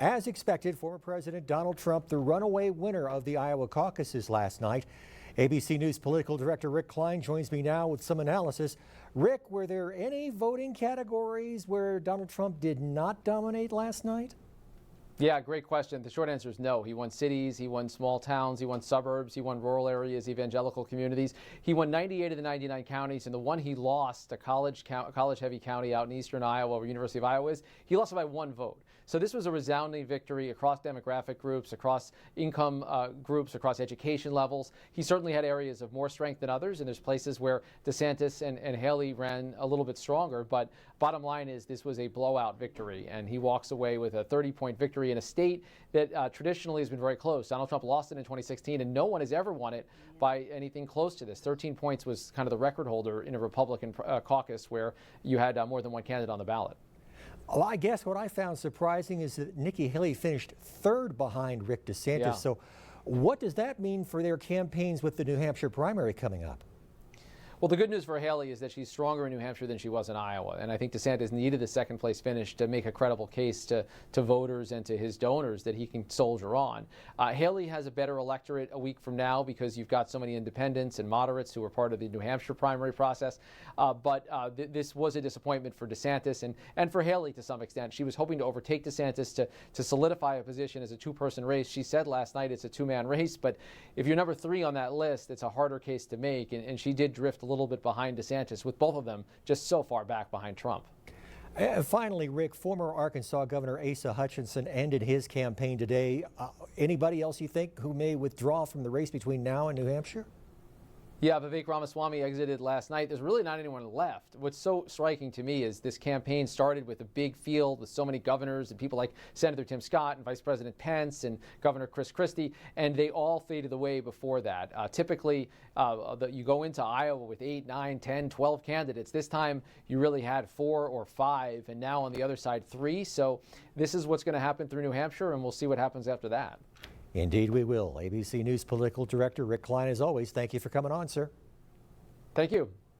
As expected, former President Donald Trump, the runaway winner of the Iowa caucuses last night. ABC News political director Rick Klein joins me now with some analysis. Rick, were there any voting categories where Donald Trump did not dominate last night? Yeah, great question. The short answer is no. He won cities, he won small towns, he won suburbs, he won rural areas, evangelical communities. He won 98 of the 99 counties, and the one he lost, a college-heavy county out in eastern Iowa, where University of Iowa is, he lost it by one vote. So this was a resounding victory across demographic groups, across income groups, across education levels. He certainly had areas of more strength than others, and there's places where DeSantis and Haley ran a little bit stronger. But bottom line is this was a blowout victory, and he walks away with a 30-point victory in a state that traditionally has been very close. Donald Trump lost it in 2016, and no one has ever won it by anything close to this. 13 points was kind of the record holder in a Republican caucus where you had more than one candidate on the ballot. Well, I guess what I found surprising is that Nikki Haley finished third behind Rick DeSantis. Yeah. So what does that mean for their campaigns with the New Hampshire primary coming up? Well, the good news for Haley is that she's stronger in New Hampshire than she was in Iowa. And I think DeSantis needed the second place finish to make a credible case to voters and to his donors that he can soldier on. Haley has a better electorate a week from now because you've got so many independents and moderates who were part of the New Hampshire primary process. This was a disappointment for DeSantis and for Haley to some extent. She was hoping to overtake DeSantis to solidify a position as a two-person race. She said last night it's a two-man race, but if you're number 3 on that list, it's a harder case to make. And she did drift a little bit behind DeSantis, with both of them just so far back behind Trump. Finally, Rick, former Arkansas Governor Asa Hutchinson ended his campaign today. Anybody else you think who may withdraw from the race between now and New Hampshire? Yeah, Vivek Ramaswamy exited last night. There's really not anyone left. What's so striking to me is this campaign started with a big field with so many governors and people like Senator Tim Scott and Vice President Pence and Governor Chris Christie, and they all faded away before that. Typically, you go into Iowa with 8, 9, 10, 12 candidates. This time, you really had 4 or 5, and now on the other side, 3. So this is what's going to happen through New Hampshire, and we'll see what happens after that. Indeed we will. ABC News political director Rick Klein, as always, thank you for coming on, sir. Thank you.